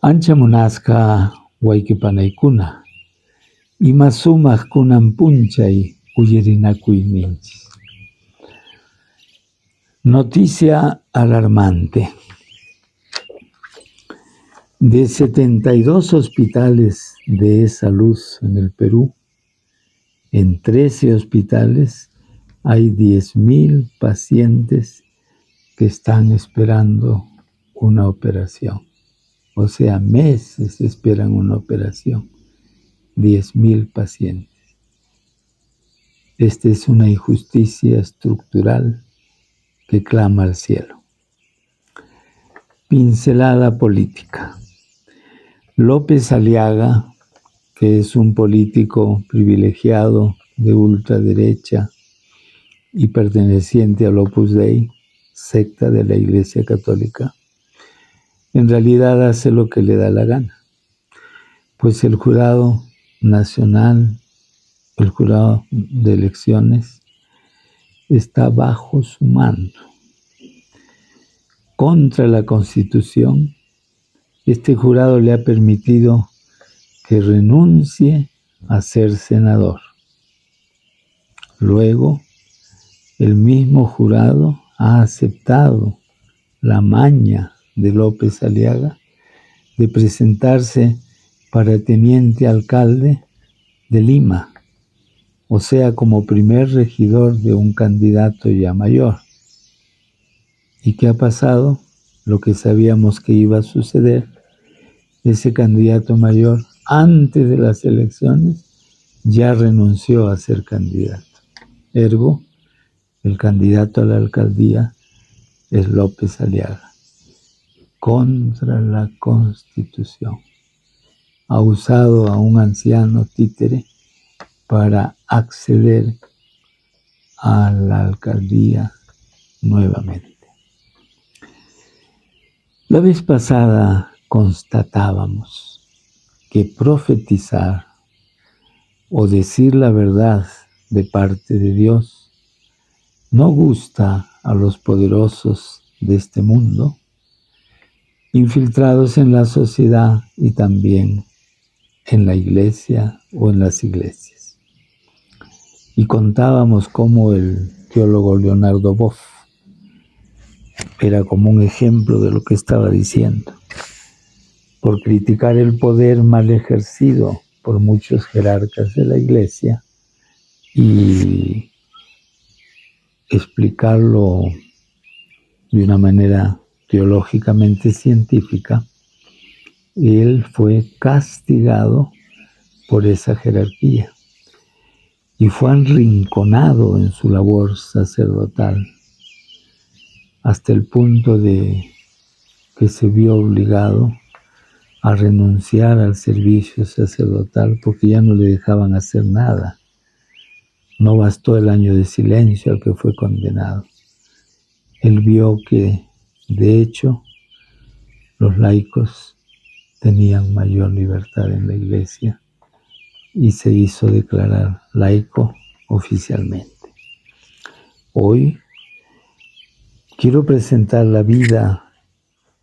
Ancha munasqa wayqipanaykuna, ima sumaq kunan punchay uyarinakuyniychis. Noticia alarmante. De 72 hospitales de salud en el Perú, en 13 hospitales hay 10.000 pacientes que están esperando una operación. O sea, meses esperan una operación. 10.000 pacientes. Esta es una injusticia estructural que clama al cielo. Pincelada política. López Aliaga, que es un político privilegiado de ultraderecha y perteneciente al Opus Dei, secta de la Iglesia Católica, en realidad hace lo que le da la gana, pues el jurado nacional, el jurado de elecciones, está bajo su mando. Contra la Constitución, este jurado le ha permitido que renuncie a ser senador. Luego, el mismo jurado ha aceptado la maña de López Aliaga de presentarse para teniente alcalde de Lima, o sea, como primer regidor de un candidato ya mayor. ¿Y qué ha pasado? Lo que sabíamos que iba a suceder. Ese candidato mayor, antes de las elecciones, ya renunció a ser candidato. Ergo, el candidato a la alcaldía es López Aliaga. Contra la Constitución. Ha usado a un anciano títere para acceder a la alcaldía nuevamente. La vez pasada constatábamos que profetizar o decir la verdad de parte de Dios no gusta a los poderosos de este mundo, infiltrados en la sociedad y también en la iglesia o en las iglesias. Y contábamos cómo el teólogo Leonardo Boff era como un ejemplo de lo que estaba diciendo. Por criticar el poder mal ejercido por muchos jerarcas de la iglesia y explicarlo de una manera teológicamente científica, él fue castigado por esa jerarquía y fue arrinconado en su labor sacerdotal hasta el punto de que se vio obligado a renunciar al servicio sacerdotal porque ya no le dejaban hacer nada. No bastó el año de silencio al que fue condenado. Él vio que, de hecho, los laicos tenían mayor libertad en la iglesia y se hizo declarar laico oficialmente. Hoy quiero presentar la vida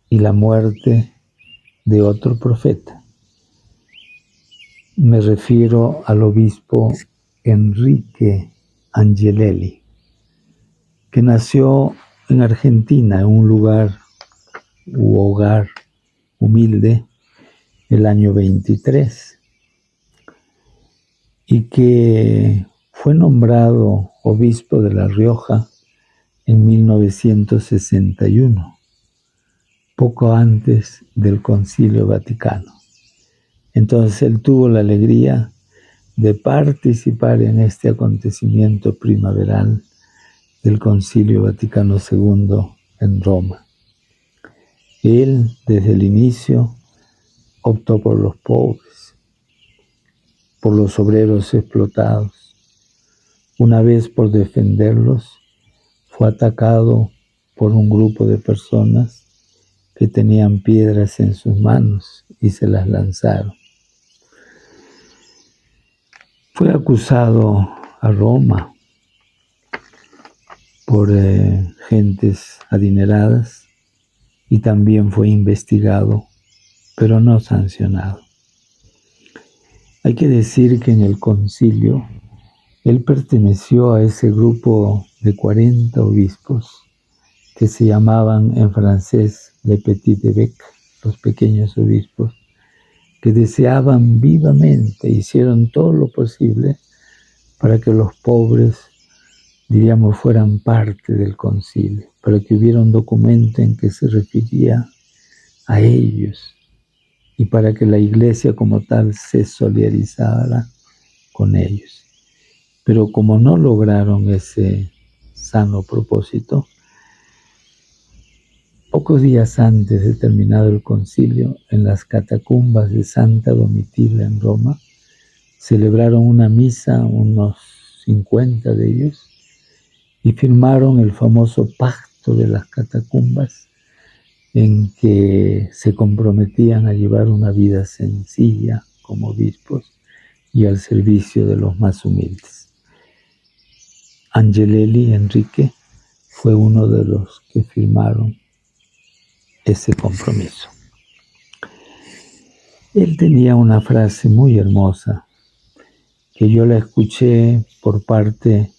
y la muerte de otro profeta. Me refiero al obispo Enrique Angelelli, que nació en Argentina, en un lugar u hogar humilde, el año 23, y que fue nombrado obispo de La Rioja en 1961, poco antes del Concilio Vaticano. Entonces él tuvo la alegría de participar en este acontecimiento primaveral del Concilio Vaticano II en Roma. Él, desde el inicio, optó por los pobres, por los obreros explotados. Una vez por defenderlos, fue atacado por un grupo de personas que tenían piedras en sus manos y se las lanzaron. Fue acusado a Roma por gentes adineradas y también fue investigado pero no sancionado. Hay que decir que en el concilio él perteneció a ese grupo de 40 obispos que se llamaban en francés les petits évêques, los pequeños obispos, que deseaban vivamente, hicieron todo lo posible para que los pobres, diríamos, fueran parte del concilio, para que hubiera un documento en que se refería a ellos y para que la iglesia como tal se solidarizara con ellos. Pero como no lograron ese sano propósito, pocos días antes de terminado el concilio, en las catacumbas de Santa Domitila en Roma, celebraron una misa, unos 50 de ellos, y firmaron el famoso pacto de las catacumbas, en que se comprometían a llevar una vida sencilla como obispos y al servicio de los más humildes. Angelelli Enrique fue uno de los que firmaron ese compromiso. Él tenía una frase muy hermosa que yo la escuché por parte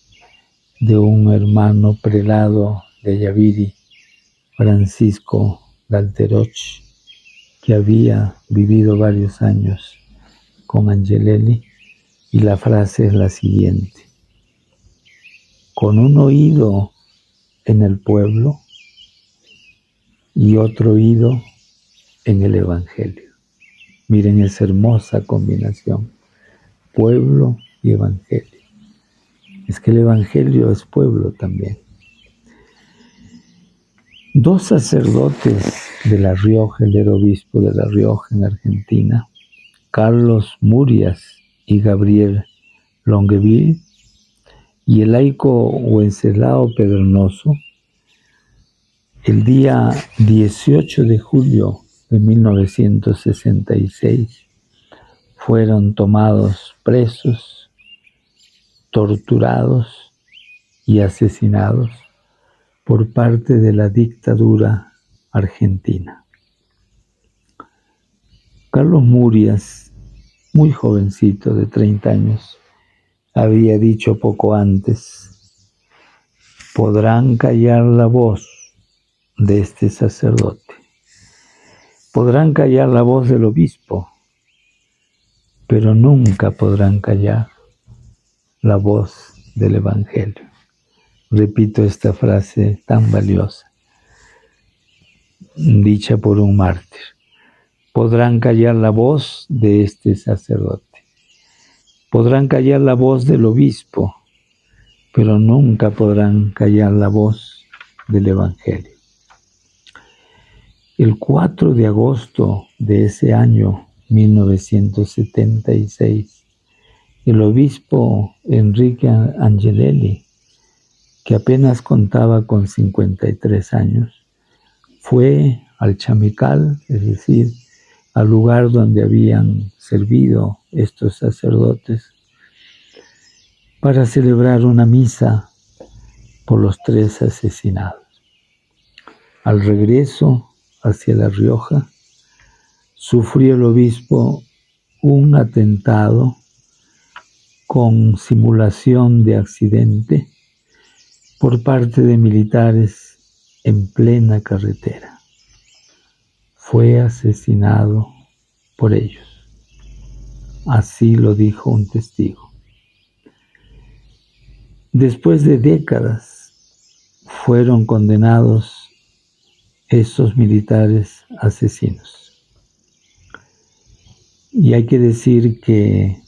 de un hermano prelado de Yaviri, Francisco Galteroch, que había vivido varios años con Angelelli, y la frase es la siguiente: con un oído en el pueblo y otro oído en el Evangelio. Miren esa hermosa combinación, pueblo y Evangelio. Es que el Evangelio es pueblo también. Dos sacerdotes de La Rioja, el era obispo de La Rioja en Argentina, Carlos Murias y Gabriel Longueville, y el laico Wenceslao Pedronoso, el día 18 de julio de 1966 fueron tomados presos, torturados y asesinados por parte de la dictadura argentina. Carlos Murias, muy jovencito, de 30 años, había dicho poco antes: podrán callar la voz de este sacerdote, podrán callar la voz del obispo, pero nunca podrán callar la voz del Evangelio. Repito esta frase tan valiosa, dicha por un mártir. Podrán callar la voz de este sacerdote, podrán callar la voz del obispo, pero nunca podrán callar la voz del Evangelio. El 4 de agosto de ese año 1976, el obispo Enrique Angelelli, que apenas contaba con 53 años, fue al Chamical, es decir, al lugar donde habían servido estos sacerdotes, para celebrar una misa por los 3 asesinados. Al regreso hacia La Rioja, sufrió el obispo un atentado con simulación de accidente por parte de militares en plena carretera. Fue asesinado por ellos. Así lo dijo un testigo. Después de décadas, fueron condenados esos militares asesinos. Y hay que decir que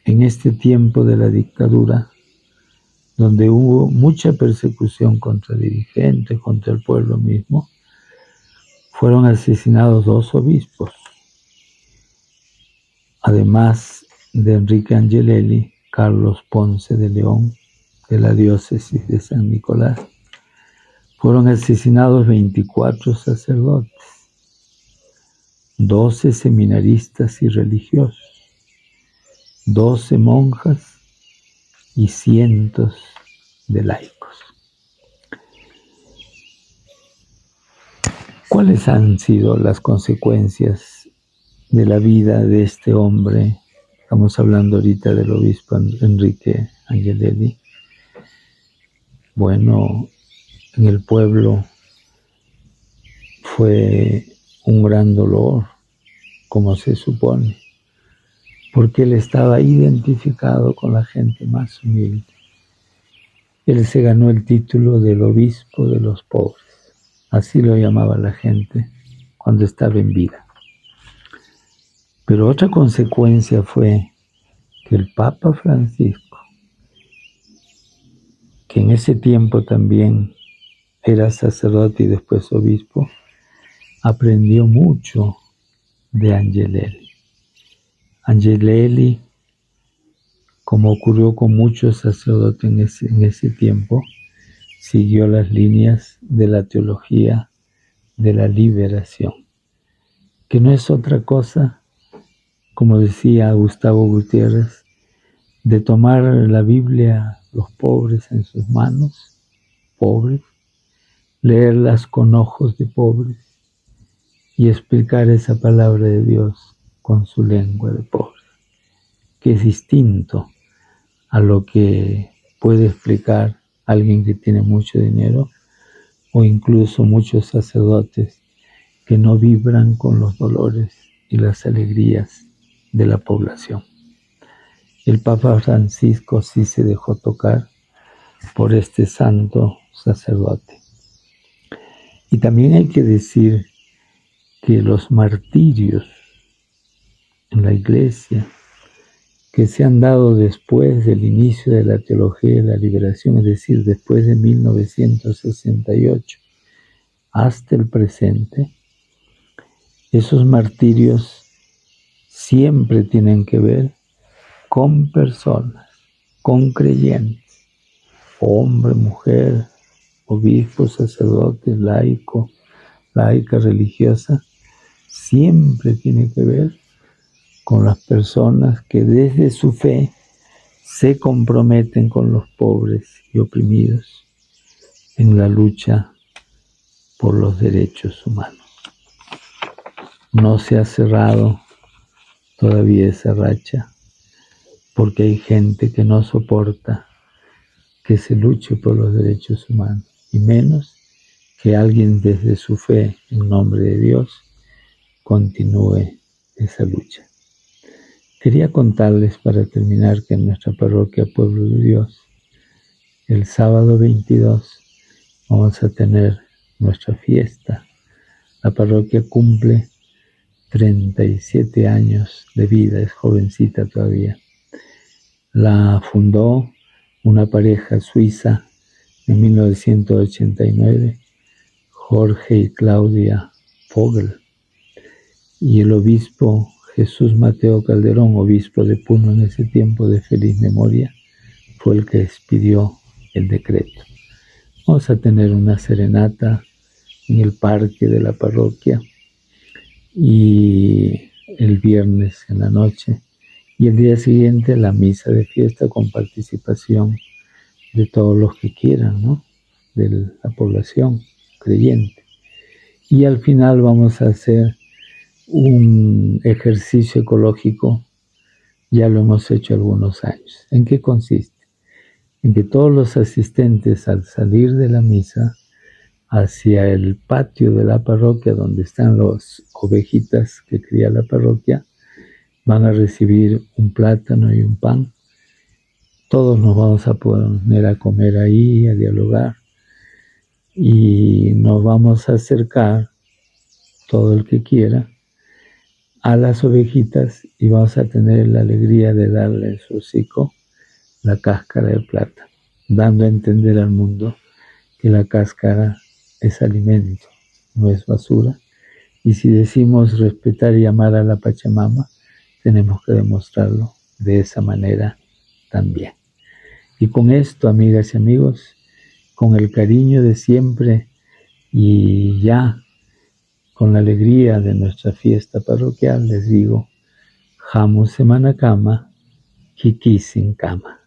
en este tiempo de la dictadura, donde hubo mucha persecución contra dirigentes, contra el pueblo mismo, fueron asesinados 2 obispos, además de Enrique Angelelli, Carlos Ponce de León, de la diócesis de San Nicolás. Fueron asesinados 24 sacerdotes, 12 seminaristas y religiosos, 12 monjas y cientos de laicos. ¿Cuáles han sido las consecuencias de la vida de este hombre? Estamos hablando ahorita del obispo Enrique Angelelli. Bueno, en el pueblo fue un gran dolor, como se supone, porque él estaba identificado con la gente más humilde. Él se ganó el título del obispo de los pobres, así lo llamaba la gente cuando estaba en vida. Pero otra consecuencia fue que el Papa Francisco, que en ese tiempo también era sacerdote y después obispo, aprendió mucho de Angelelli. Angelelli, como ocurrió con muchos sacerdotes en ese tiempo, siguió las líneas de la teología de la liberación, que no es otra cosa, como decía Gustavo Gutiérrez, de tomar la Biblia, los pobres en sus manos, pobres, leerlas con ojos de pobres y explicar esa palabra de Dios con su lengua de pobres, que es distinto a lo que puede explicar alguien que tiene mucho dinero o incluso muchos sacerdotes que no vibran con los dolores y las alegrías de la población. El Papa Francisco sí se dejó tocar por este santo sacerdote. Y también hay que decir que los martirios en la Iglesia que se han dado después del inicio de la teología de la liberación, es decir, después de 1968 hasta el presente, esos martirios siempre tienen que ver con personas, con creyentes, hombre, mujer, obispo, sacerdote, laico, laica, religiosa, siempre tiene que ver con las personas que desde su fe se comprometen con los pobres y oprimidos en la lucha por los derechos humanos. No se ha cerrado todavía esa racha porque hay gente que no soporta que se luche por los derechos humanos y menos que alguien desde su fe en nombre de Dios continúe esa lucha. Quería contarles para terminar que en nuestra parroquia Pueblo de Dios, el sábado 22, vamos a tener nuestra fiesta. La parroquia cumple 37 años de vida, es jovencita todavía. La fundó una pareja suiza en 1989, Jorge y Claudia Vogel, y el obispo Jesús Mateo Calderón, obispo de Puno en ese tiempo de feliz memoria, fue el que expidió el decreto. Vamos a tener una serenata en el parque de la parroquia y el viernes en la noche y el día siguiente la misa de fiesta con participación de todos los que quieran, ¿no? De la población creyente. Y al final vamos a hacer un ejercicio ecológico, ya lo hemos hecho algunos años. ¿En qué consiste? En que todos los asistentes al salir de la misa hacia el patio de la parroquia donde están las ovejitas que cría la parroquia, van a recibir un plátano y un pan. Todos nos vamos a poner a comer ahí, a dialogar y nos vamos a acercar, todo el que quiera, a las ovejitas y vamos a tener la alegría de darle en su hocico la cáscara de plata, dando a entender al mundo que la cáscara es alimento, no es basura. Y si decimos respetar y amar a la Pachamama, tenemos que demostrarlo de esa manera también. Y con esto, amigas y amigos, con el cariño de siempre y ya con la alegría de nuestra fiesta parroquial, les digo, Hamu Semana Kama, Kiki Sin Kama.